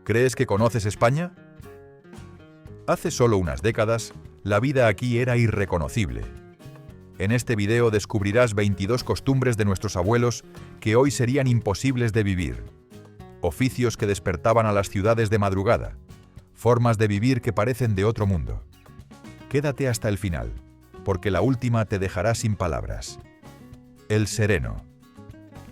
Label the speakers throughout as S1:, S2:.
S1: ¿Crees que conoces España? Hace solo unas décadas, la vida aquí era irreconocible. En este video descubrirás 22 costumbres de nuestros abuelos que hoy serían imposibles de vivir. Oficios que despertaban a las ciudades de madrugada. Formas de vivir que parecen de otro mundo. Quédate hasta el final, porque la última te dejará sin palabras. El sereno.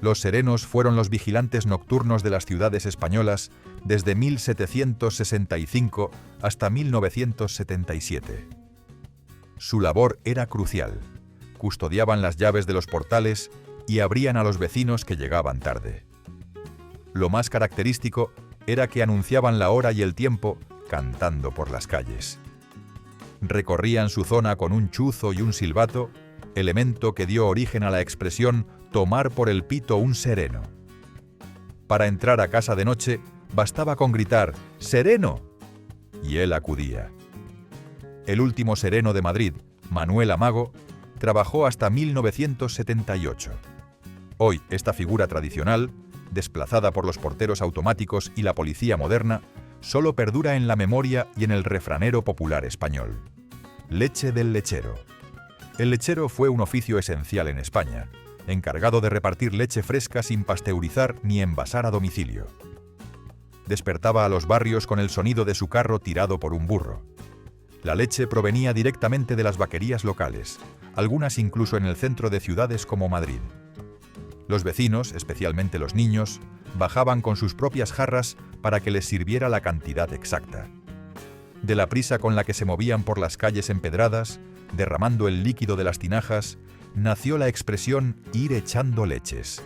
S1: Los serenos fueron los vigilantes nocturnos de las ciudades españolas desde 1765 hasta 1977. Su labor era crucial. Custodiaban las llaves de los portales y abrían a los vecinos que llegaban tarde. Lo más característico era que anunciaban la hora y el tiempo cantando por las calles. Recorrían su zona con un chuzo y un silbato, elemento que dio origen a la expresión tomar por el pito un sereno. Para entrar a casa de noche, bastaba con gritar «¡Sereno!» y él acudía. El último sereno de Madrid, Manuel Amago, trabajó hasta 1978. Hoy, esta figura tradicional, desplazada por los porteros automáticos y la policía moderna, solo perdura en la memoria y en el refranero popular español. Leche del lechero. El lechero fue un oficio esencial en España, encargado de repartir leche fresca sin pasteurizar ni envasar a domicilio. Despertaba a los barrios con el sonido de su carro tirado por un burro. La leche provenía directamente de las vaquerías locales, algunas incluso en el centro de ciudades como Madrid. Los vecinos, especialmente los niños, bajaban con sus propias jarras para que les sirviera la cantidad exacta. De la prisa con la que se movían por las calles empedradas, derramando el líquido de las tinajas, nació la expresión ir echando leches.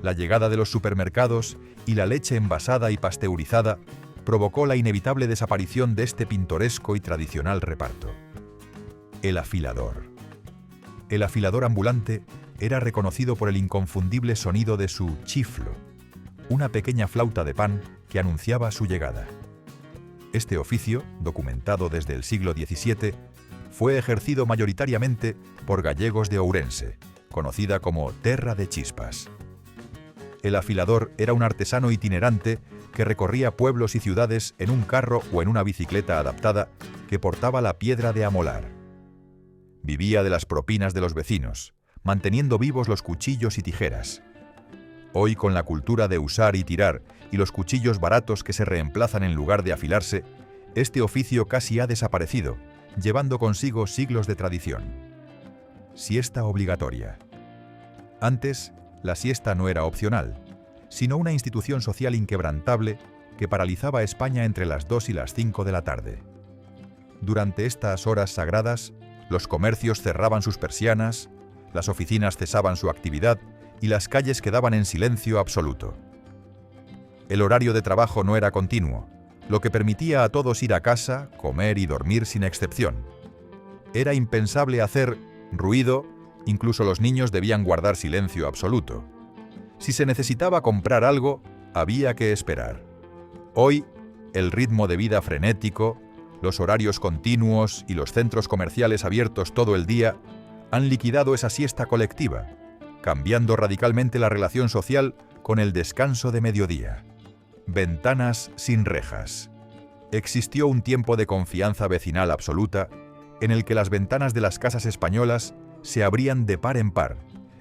S1: La llegada de los supermercados y la leche envasada y pasteurizada provocó la inevitable desaparición de este pintoresco y tradicional reparto. El afilador. El afilador ambulante era reconocido por el inconfundible sonido de su chiflo, una pequeña flauta de pan que anunciaba su llegada. Este oficio, documentado desde el siglo XVII, fue ejercido mayoritariamente por gallegos de Ourense, conocida como Terra de Chispas. El afilador era un artesano itinerante que recorría pueblos y ciudades en un carro o en una bicicleta adaptada que portaba la piedra de amolar. Vivía de las propinas de los vecinos, manteniendo vivos los cuchillos y tijeras. Hoy, con la cultura de usar y tirar y los cuchillos baratos que se reemplazan en lugar de afilarse, este oficio casi ha desaparecido, llevando consigo siglos de tradición. Siesta obligatoria. Antes, la siesta no era opcional, sino una institución social inquebrantable que paralizaba a España entre las 2 y las 5 de la tarde. Durante estas horas sagradas, los comercios cerraban sus persianas, las oficinas cesaban su actividad y las calles quedaban en silencio absoluto. El horario de trabajo no era continuo, lo que permitía a todos ir a casa, comer y dormir sin excepción. Era impensable hacer ruido, incluso los niños debían guardar silencio absoluto. Si se necesitaba comprar algo, había que esperar. Hoy, el ritmo de vida frenético, los horarios continuos y los centros comerciales abiertos todo el día han liquidado esa siesta colectiva, cambiando radicalmente la relación social con el descanso de mediodía. Ventanas sin rejas. Existió un tiempo de confianza vecinal absoluta en el que las ventanas de las casas españolas se abrían de par en par,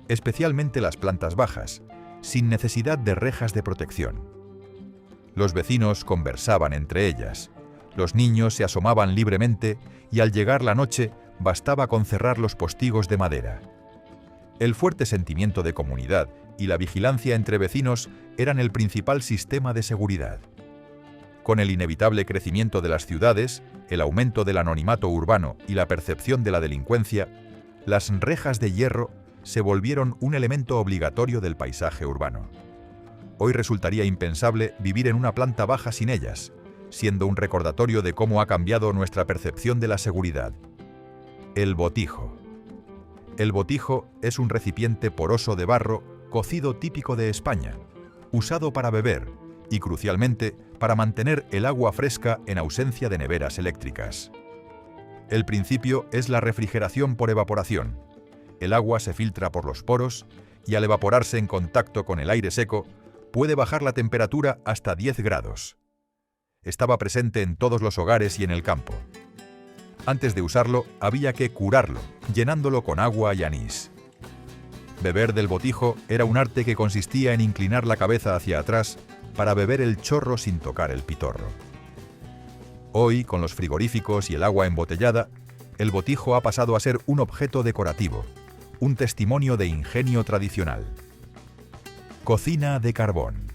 S1: especialmente las plantas bajas, sin necesidad de rejas de protección. Los vecinos conversaban entre ellas, los niños se asomaban libremente y al llegar la noche bastaba con cerrar los postigos de madera. El fuerte sentimiento de comunidad y la vigilancia entre vecinos eran el principal sistema de seguridad. Con el inevitable crecimiento de las ciudades, el aumento del anonimato urbano y la percepción de la delincuencia, las rejas de hierro se volvieron un elemento obligatorio del paisaje urbano. Hoy resultaría impensable vivir en una planta baja sin ellas, siendo un recordatorio de cómo ha cambiado nuestra percepción de la seguridad. El botijo. El botijo es un recipiente poroso de barro cocido típico de España, usado para beber y, crucialmente, para mantener el agua fresca en ausencia de neveras eléctricas. El principio es la refrigeración por evaporación. El agua se filtra por los poros y al evaporarse en contacto con el aire seco, puede bajar la temperatura hasta 10 grados. estaba presente en todos los hogares y en el campo. Antes de usarlo, había que curarlo, llenándolo con agua y anís. Beber del botijo era un arte que consistía en inclinar la cabeza hacia atrás para beber el chorro sin tocar el pitorro. Hoy, con los frigoríficos y el agua embotellada, el botijo ha pasado a ser un objeto decorativo, un testimonio de ingenio tradicional. Cocina de carbón.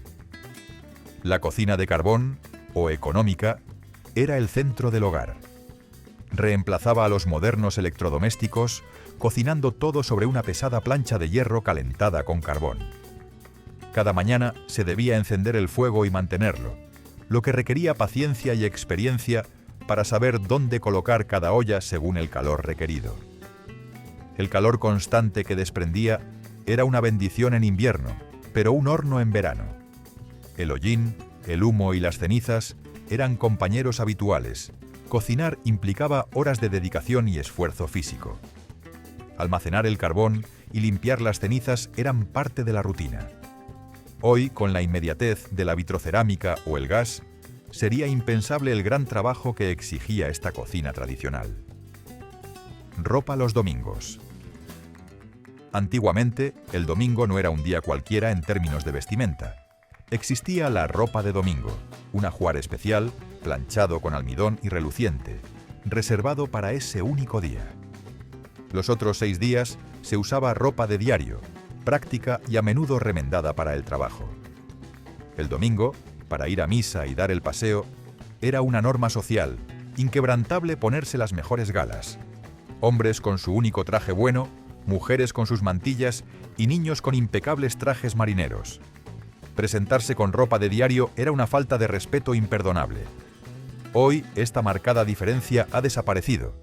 S1: La cocina de carbón, o económica, era el centro del hogar. Reemplazaba a los modernos electrodomésticos, cocinando todo sobre una pesada plancha de hierro calentada con carbón. Cada mañana se debía encender el fuego y mantenerlo, lo que requería paciencia y experiencia para saber dónde colocar cada olla según el calor requerido. El calor constante que desprendía era una bendición en invierno, pero un horno en verano. El hollín, el humo y las cenizas eran compañeros habituales. Cocinar implicaba horas de dedicación y esfuerzo físico. Almacenar el carbón y limpiar las cenizas eran parte de la rutina. Hoy, con la inmediatez de la vitrocerámica o el gas, sería impensable el gran trabajo que exigía esta cocina tradicional. Ropa los domingos. Antiguamente, el domingo no era un día cualquiera en términos de vestimenta. Existía la ropa de domingo, un ajuar especial, planchado con almidón y reluciente, reservado para ese único día. Los otros 6 días se usaba ropa de diario, práctica y a menudo remendada para el trabajo. El domingo, para ir a misa y dar el paseo, era una norma social, inquebrantable ponerse las mejores galas. Hombres con su único traje bueno, mujeres con sus mantillas y niños con impecables trajes marineros. Presentarse con ropa de diario era una falta de respeto imperdonable. Hoy, esta marcada diferencia ha desaparecido.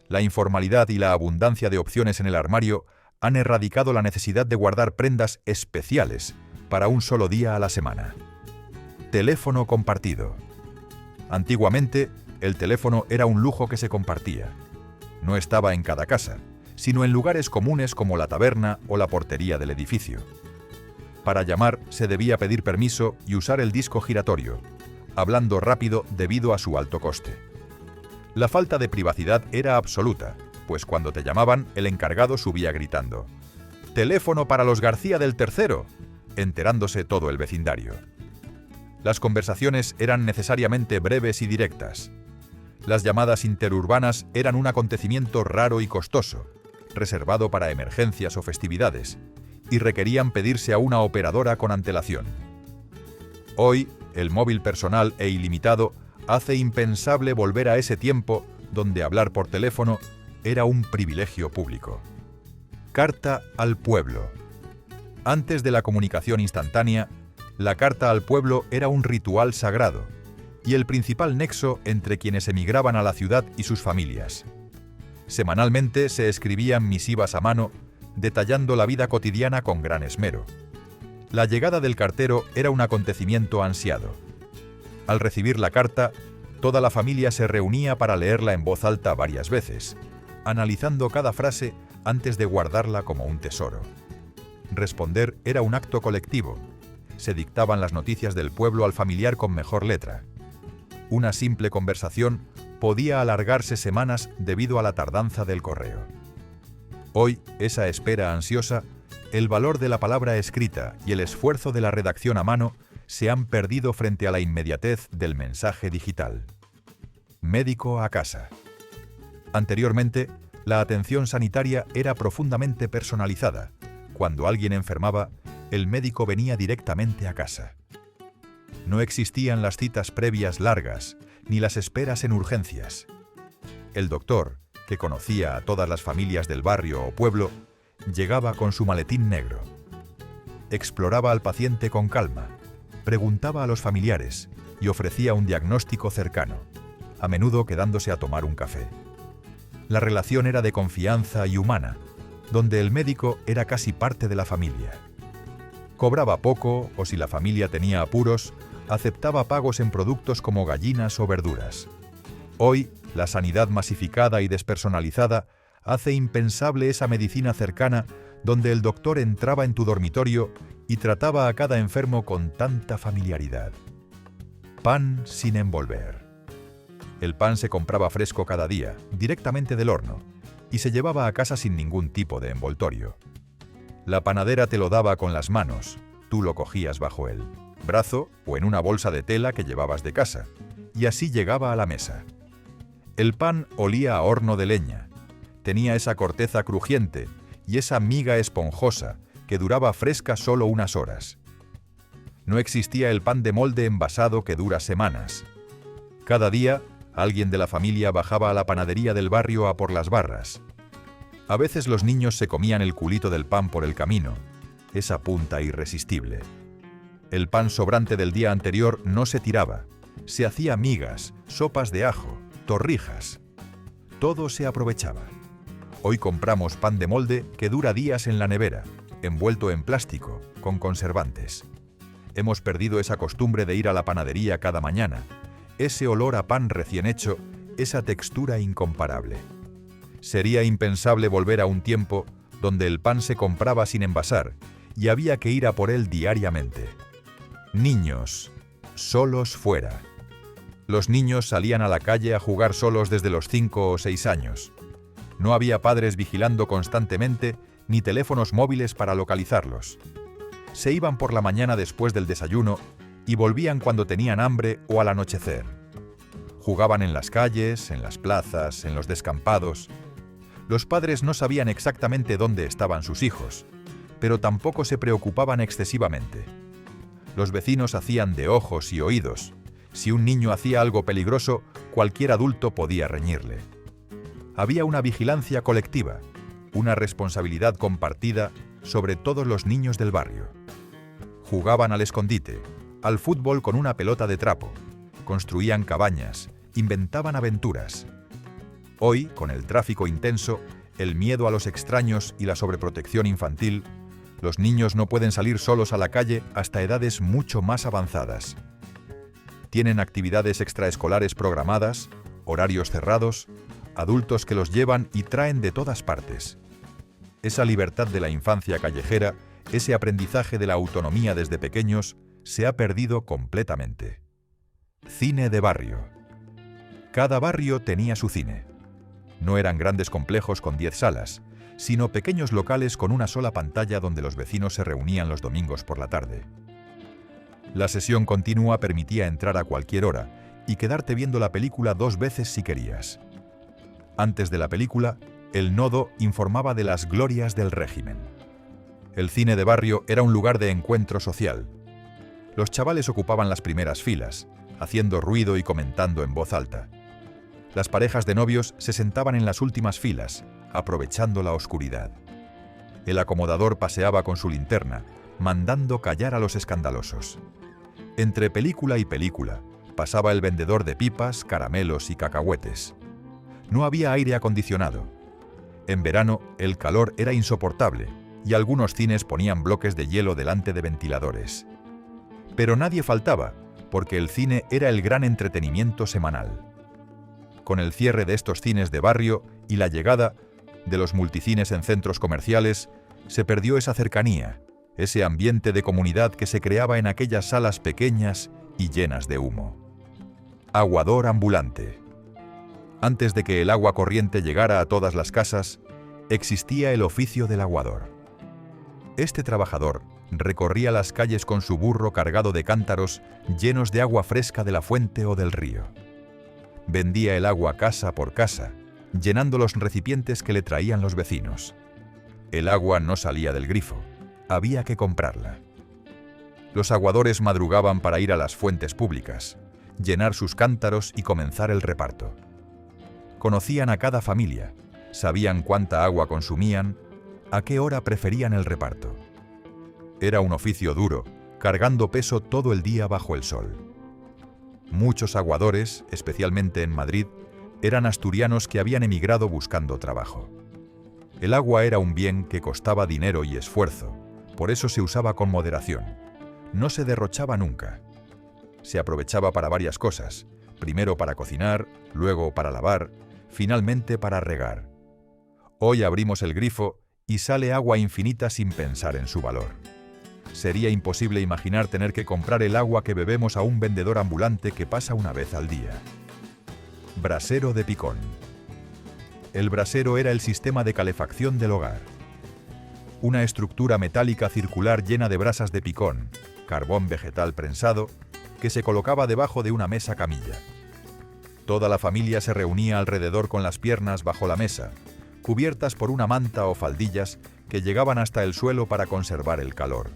S1: La informalidad y la abundancia de opciones en el armario han erradicado la necesidad de guardar prendas especiales para un solo día a la semana. Teléfono compartido. Antiguamente, el teléfono era un lujo que se compartía. No estaba en cada casa, sino en lugares comunes como la taberna o la portería del edificio. Para llamar se debía pedir permiso y usar el disco giratorio, hablando rápido debido a su alto coste. La falta de privacidad era absoluta, pues cuando te llamaban el encargado subía gritando: «¡Teléfono para los García del Tercero!», enterándose todo el vecindario. Las conversaciones eran necesariamente breves y directas. Las llamadas interurbanas eran un acontecimiento raro y costoso, reservado para emergencias o festividades, y requerían pedirse a una operadora con antelación. Hoy, el móvil personal e ilimitado hace impensable volver a ese tiempo donde hablar por teléfono era un privilegio público. Carta al pueblo. Antes de la comunicación instantánea, la carta al pueblo era un ritual sagrado y el principal nexo entre quienes emigraban a la ciudad y sus familias. Semanalmente se escribían misivas a mano, detallando la vida cotidiana con gran esmero. La llegada del cartero era un acontecimiento ansiado. Al recibir la carta, toda la familia se reunía para leerla en voz alta varias veces, analizando cada frase antes de guardarla como un tesoro. Responder era un acto colectivo. Se dictaban las noticias del pueblo al familiar con mejor letra. Una simple conversación podía alargarse semanas debido a la tardanza del correo. Hoy, esa espera ansiosa, el valor de la palabra escrita y el esfuerzo de la redacción a mano se han perdido frente a la inmediatez del mensaje digital. Médico a casa. Anteriormente, la atención sanitaria era profundamente personalizada. Cuando alguien enfermaba, el médico venía directamente a casa. No existían las citas previas largas, ni las esperas en urgencias. El doctor, que conocía a todas las familias del barrio o pueblo, llegaba con su maletín negro. Exploraba al paciente con calma, preguntaba a los familiares y ofrecía un diagnóstico cercano, a menudo quedándose a tomar un café. La relación era de confianza y humana, donde el médico era casi parte de la familia. Cobraba poco o si la familia tenía apuros, aceptaba pagos en productos como gallinas o verduras. Hoy, la sanidad masificada y despersonalizada hace impensable esa medicina cercana donde el doctor entraba en tu dormitorio y trataba a cada enfermo con tanta familiaridad. Pan sin envolver. El pan se compraba fresco cada día, directamente del horno, y se llevaba a casa sin ningún tipo de envoltorio. La panadera te lo daba con las manos, tú lo cogías bajo el brazo o en una bolsa de tela que llevabas de casa, y así llegaba a la mesa. El pan olía a horno de leña, tenía esa corteza crujiente y esa miga esponjosa que duraba fresca solo unas horas. No existía el pan de molde envasado que dura semanas. Cada día, alguien de la familia bajaba a la panadería del barrio a por las barras. A veces los niños se comían el culito del pan por el camino, esa punta irresistible. El pan sobrante del día anterior no se tiraba, se hacía migas, sopas de ajo, torrijas. Todo se aprovechaba. Hoy compramos pan de molde que dura días en la nevera, envuelto en plástico, con conservantes. Hemos perdido esa costumbre de ir a la panadería cada mañana, ese olor a pan recién hecho, esa textura incomparable. Sería impensable volver a un tiempo donde el pan se compraba sin envasar y había que ir a por él diariamente. Niños, solos fuera. Los niños salían a la calle a jugar solos desde los 5 o 6 años. No había padres vigilando constantemente ni teléfonos móviles para localizarlos. Se iban por la mañana después del desayuno y volvían cuando tenían hambre o al anochecer. Jugaban en las calles, en las plazas, en los descampados. Los padres no sabían exactamente dónde estaban sus hijos, pero tampoco se preocupaban excesivamente. Los vecinos hacían de ojos y oídos. Si un niño hacía algo peligroso, cualquier adulto podía reñirle. Había una vigilancia colectiva, una responsabilidad compartida sobre todos los niños del barrio. Jugaban al escondite, al fútbol con una pelota de trapo, construían cabañas, inventaban aventuras. Hoy, con el tráfico intenso, el miedo a los extraños y la sobreprotección infantil, los niños no pueden salir solos a la calle hasta edades mucho más avanzadas. Tienen actividades extraescolares programadas, horarios cerrados, adultos que los llevan y traen de todas partes. Esa libertad de la infancia callejera, ese aprendizaje de la autonomía desde pequeños, se ha perdido completamente. Cine de barrio. Cada barrio tenía su cine. No eran grandes complejos con 10 salas, sino pequeños locales con una sola pantalla donde los vecinos se reunían los domingos por la tarde. La sesión continua permitía entrar a cualquier hora y quedarte viendo la película 2 veces si querías. Antes de la película, el nodo informaba de las glorias del régimen. El cine de barrio era un lugar de encuentro social. Los chavales ocupaban las primeras filas, haciendo ruido y comentando en voz alta. Las parejas de novios se sentaban en las últimas filas, aprovechando la oscuridad. El acomodador paseaba con su linterna, mandando callar a los escandalosos. Entre película y película, pasaba el vendedor de pipas, caramelos y cacahuetes. No había aire acondicionado. En verano, el calor era insoportable y algunos cines ponían bloques de hielo delante de ventiladores. Pero nadie faltaba, porque el cine era el gran entretenimiento semanal. Con el cierre de estos cines de barrio y la llegada de los multicines en centros comerciales, se perdió esa cercanía, ese ambiente de comunidad que se creaba en aquellas salas pequeñas y llenas de humo. Aguador ambulante. Antes de que el agua corriente llegara a todas las casas, existía el oficio del aguador. Este trabajador recorría las calles con su burro cargado de cántaros llenos de agua fresca de la fuente o del río. Vendía el agua casa por casa, llenando los recipientes que le traían los vecinos. El agua no salía del grifo, había que comprarla. Los aguadores madrugaban para ir a las fuentes públicas, llenar sus cántaros y comenzar el reparto. Conocían a cada familia, sabían cuánta agua consumían, a qué hora preferían el reparto. Era un oficio duro, cargando peso todo el día bajo el sol. Muchos aguadores, especialmente en Madrid, eran asturianos que habían emigrado buscando trabajo. El agua era un bien que costaba dinero y esfuerzo, por eso se usaba con moderación. No se derrochaba nunca. Se aprovechaba para varias cosas, primero para cocinar, luego para lavar, finalmente para regar. Hoy abrimos el grifo y sale agua infinita sin pensar en su valor. Sería imposible imaginar tener que comprar el agua que bebemos a un vendedor ambulante que pasa una vez al día. Brasero de picón. El brasero era el sistema de calefacción del hogar. Una estructura metálica circular llena de brasas de picón, carbón vegetal prensado, que se colocaba debajo de una mesa camilla. Toda la familia se reunía alrededor con las piernas bajo la mesa, cubiertas por una manta o faldillas que llegaban hasta el suelo para conservar el calor.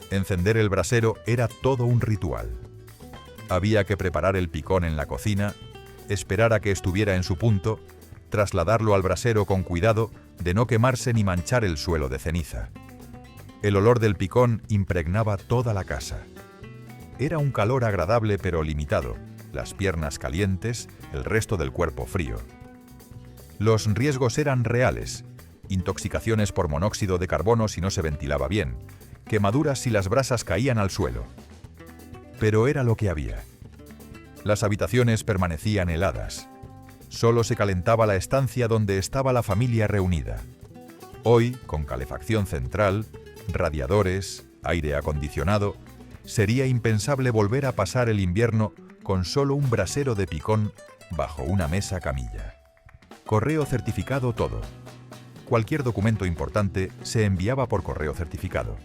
S1: Encender el brasero era todo un ritual. Había que preparar el picón en la cocina, esperar a que estuviera en su punto, trasladarlo al brasero con cuidado de no quemarse ni manchar el suelo de ceniza. El olor del picón impregnaba toda la casa. Era un calor agradable pero limitado, las piernas calientes, el resto del cuerpo frío. Los riesgos eran reales: intoxicaciones por monóxido de carbono si no se ventilaba bien, quemaduras si las brasas caían al suelo. Pero era lo que había. Las habitaciones permanecían heladas. Solo se calentaba la estancia donde estaba la familia reunida. Hoy, con calefacción central, radiadores, aire acondicionado, sería impensable volver a pasar el invierno con solo un brasero de picón bajo una mesa camilla. Correo certificado todo. Cualquier documento importante se enviaba por correo certificado.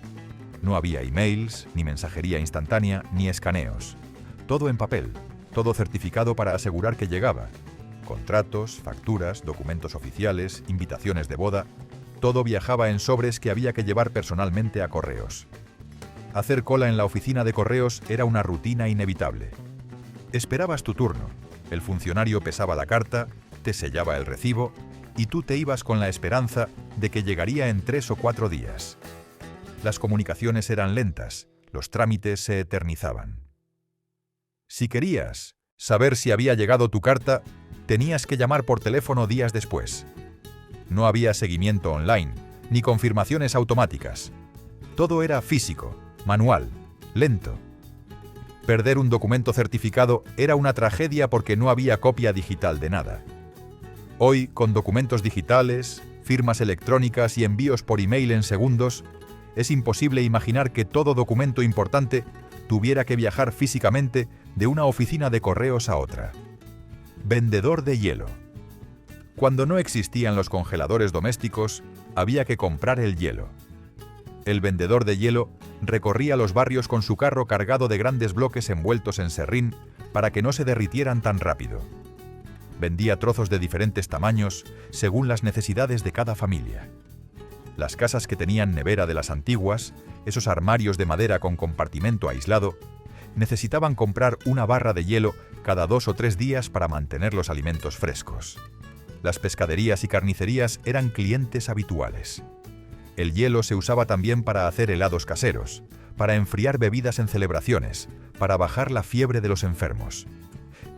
S1: No había emails, ni mensajería instantánea, ni escaneos. Todo en papel, todo certificado para asegurar que llegaba. Contratos, facturas, documentos oficiales, invitaciones de boda, todo viajaba en sobres que había que llevar personalmente a correos. Hacer cola en la oficina de correos era una rutina inevitable. Esperabas tu turno, el funcionario pesaba la carta, te sellaba el recibo y tú te ibas con la esperanza de que llegaría en 3 o 4 días. Las comunicaciones eran lentas, los trámites se eternizaban. Si querías saber si había llegado tu carta, tenías que llamar por teléfono días después. No había seguimiento online, ni confirmaciones automáticas. Todo era físico, manual, lento. Perder un documento certificado era una tragedia porque no había copia digital de nada. Hoy, con documentos digitales, firmas electrónicas y envíos por email en segundos, es imposible imaginar que todo documento importante tuviera que viajar físicamente de una oficina de correos a otra. Vendedor de hielo. Cuando no existían los congeladores domésticos, había que comprar el hielo. El vendedor de hielo recorría los barrios con su carro cargado de grandes bloques envueltos en serrín para que no se derritieran tan rápido. Vendía trozos de diferentes tamaños según las necesidades de cada familia. Las casas que tenían nevera de las antiguas, esos armarios de madera con compartimento aislado, necesitaban comprar una barra de hielo cada 2 o 3 días para mantener los alimentos frescos. Las pescaderías y carnicerías eran clientes habituales. El hielo se usaba también para hacer helados caseros, para enfriar bebidas en celebraciones, para bajar la fiebre de los enfermos.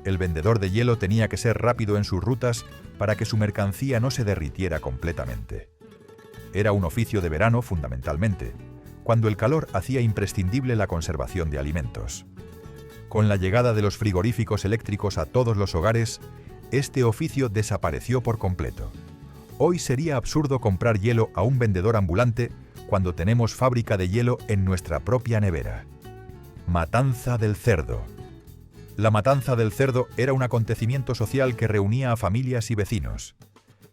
S1: El vendedor de hielo tenía que ser rápido en sus rutas para que su mercancía no se derritiera completamente. Era un oficio de verano fundamentalmente, cuando el calor hacía imprescindible la conservación de alimentos. Con la llegada de los frigoríficos eléctricos a todos los hogares, este oficio desapareció por completo. Hoy sería absurdo comprar hielo a un vendedor ambulante cuando tenemos fábrica de hielo en nuestra propia nevera. Matanza del cerdo. La matanza del cerdo era un acontecimiento social que reunía a familias y vecinos.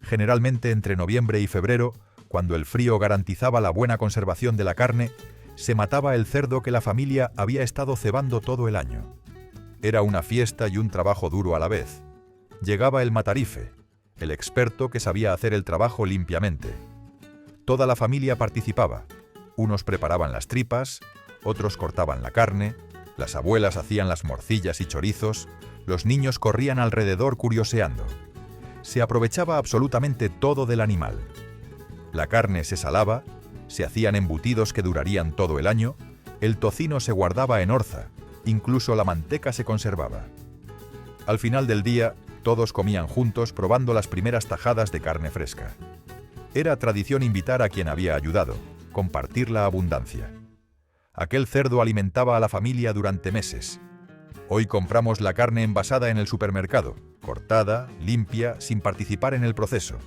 S1: Generalmente entre noviembre y febrero, cuando el frío garantizaba la buena conservación de la carne, se mataba el cerdo que la familia había estado cebando todo el año. Era una fiesta y un trabajo duro a la vez. Llegaba el matarife, el experto que sabía hacer el trabajo limpiamente. Toda la familia participaba. Unos preparaban las tripas, otros cortaban la carne, las abuelas hacían las morcillas y chorizos, los niños corrían alrededor curioseando. Se aprovechaba absolutamente todo del animal. La carne se salaba, se hacían embutidos que durarían todo el año, el tocino se guardaba en orza, incluso la manteca se conservaba. Al final del día, todos comían juntos probando las primeras tajadas de carne fresca. Era tradición invitar a quien había ayudado, compartir la abundancia. Aquel cerdo alimentaba a la familia durante meses. Hoy compramos la carne envasada en el supermercado, cortada, limpia, sin participar en el proceso.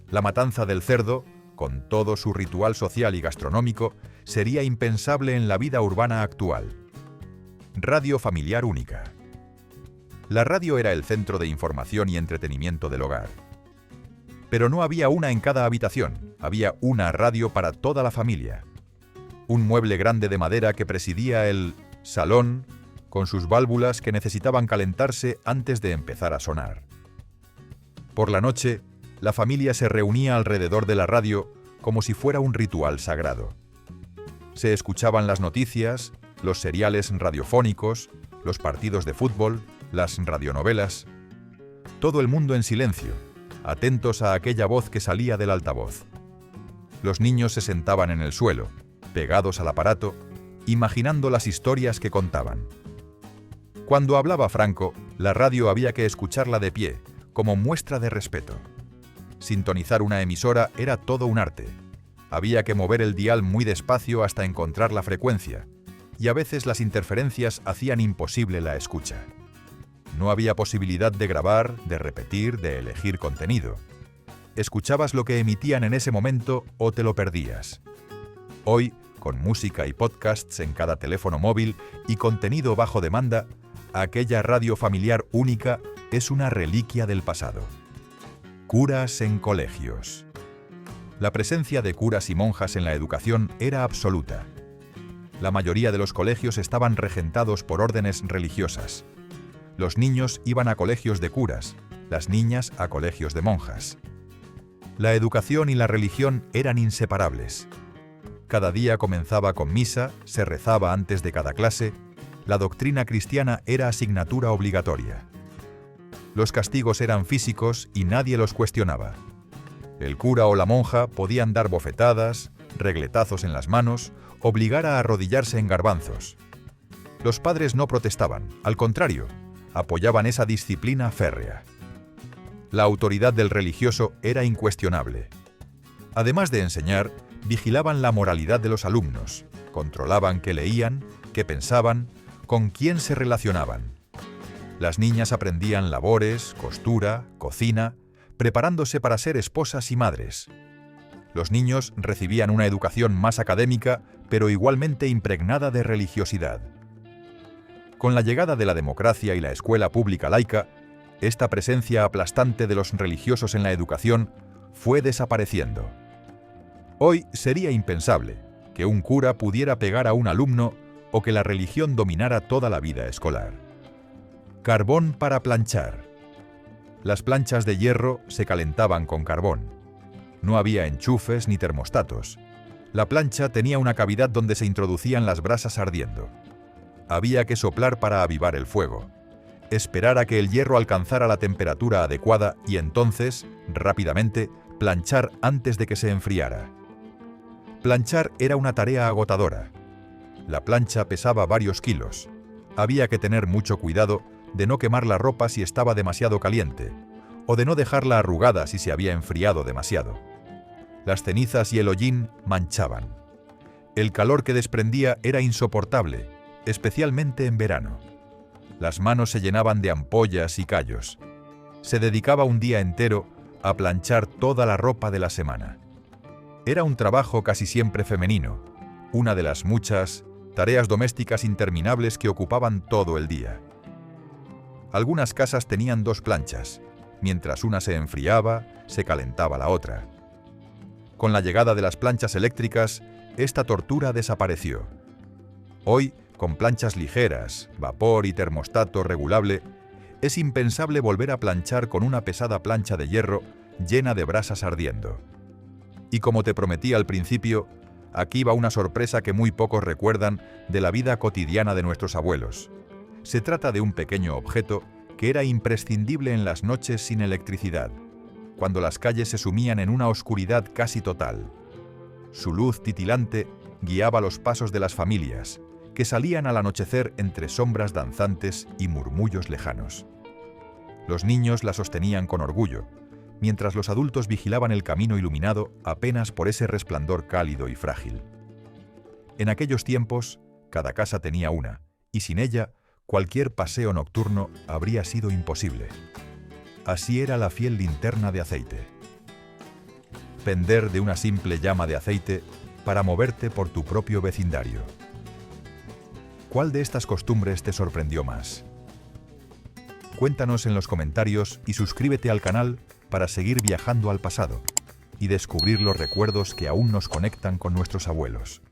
S1: La matanza del cerdo, con todo su ritual social y gastronómico, sería impensable en la vida urbana actual. Radio familiar única. La radio era el centro de información y entretenimiento del hogar. Pero no había una en cada habitación, había una radio para toda la familia. Un mueble grande de madera que presidía el salón, con sus válvulas que necesitaban calentarse antes de empezar a sonar. Por la noche, la familia se reunía alrededor de la radio como si fuera un ritual sagrado. Se escuchaban las noticias, los seriales radiofónicos, los partidos de fútbol, las radionovelas. Todo el mundo en silencio, atentos a aquella voz que salía del altavoz. Los niños se sentaban en el suelo, pegados al aparato, imaginando las historias que contaban. Cuando hablaba Franco, la radio había que escucharla de pie, como muestra de respeto. Sintonizar una emisora era todo un arte. Había que mover el dial muy despacio hasta encontrar la frecuencia, y a veces las interferencias hacían imposible la escucha. No había posibilidad de grabar, de repetir, de elegir contenido. Escuchabas lo que emitían en ese momento o te lo perdías. Hoy, con música y podcasts en cada teléfono móvil y contenido bajo demanda, aquella radio familiar única es una reliquia del pasado. Curas en colegios. La presencia de curas y monjas en la educación era absoluta. La mayoría de los colegios estaban regentados por órdenes religiosas. Los niños iban a colegios de curas, las niñas a colegios de monjas. La educación y la religión eran inseparables. Cada día comenzaba con misa, se rezaba antes de cada clase, la doctrina cristiana era asignatura obligatoria. Los castigos eran físicos y nadie los cuestionaba. El cura o la monja podían dar bofetadas, regletazos en las manos, obligar a arrodillarse en garbanzos. Los padres no protestaban, al contrario, apoyaban esa disciplina férrea. La autoridad del religioso era incuestionable. Además de enseñar, vigilaban la moralidad de los alumnos, controlaban qué leían, qué pensaban, con quién se relacionaban. Las niñas aprendían labores, costura, cocina, preparándose para ser esposas y madres. Los niños recibían una educación más académica, pero igualmente impregnada de religiosidad. Con la llegada de la democracia y la escuela pública laica, esta presencia aplastante de los religiosos en la educación fue desapareciendo. Hoy sería impensable que un cura pudiera pegar a un alumno o que la religión dominara toda la vida escolar. Carbón para planchar. Las planchas de hierro se calentaban con carbón. No había enchufes ni termostatos. La plancha tenía una cavidad donde se introducían las brasas ardiendo. Había que soplar para avivar el fuego, esperar a que el hierro alcanzara la temperatura adecuada y entonces, rápidamente, planchar antes de que se enfriara. Planchar era una tarea agotadora. La plancha pesaba varios kilos. Había que tener mucho cuidado de no quemar la ropa si estaba demasiado caliente, o de no dejarla arrugada si se había enfriado demasiado. Las cenizas y el hollín manchaban. El calor que desprendía era insoportable, especialmente en verano. Las manos se llenaban de ampollas y callos. Se dedicaba un día entero a planchar toda la ropa de la semana. Era un trabajo casi siempre femenino, una de las muchas tareas domésticas interminables que ocupaban todo el día. Algunas casas tenían 2 planchas. Mientras una se enfriaba, se calentaba la otra. Con la llegada de las planchas eléctricas, esta tortura desapareció. Hoy, con planchas ligeras, vapor y termostato regulable, es impensable volver a planchar con una pesada plancha de hierro llena de brasas ardiendo. Y como te prometí al principio, aquí va una sorpresa que muy pocos recuerdan de la vida cotidiana de nuestros abuelos. Se trata de un pequeño objeto que era imprescindible en las noches sin electricidad, cuando las calles se sumían en una oscuridad casi total. Su luz titilante guiaba los pasos de las familias, que salían al anochecer entre sombras danzantes y murmullos lejanos. Los niños la sostenían con orgullo, mientras los adultos vigilaban el camino iluminado apenas por ese resplandor cálido y frágil. En aquellos tiempos, cada casa tenía una, y sin ella, cualquier paseo nocturno habría sido imposible. Así era la fiel linterna de aceite. Pender de una simple llama de aceite para moverte por tu propio vecindario. ¿Cuál de estas costumbres te sorprendió más? Cuéntanos en los comentarios y suscríbete al canal para seguir viajando al pasado y descubrir los recuerdos que aún nos conectan con nuestros abuelos.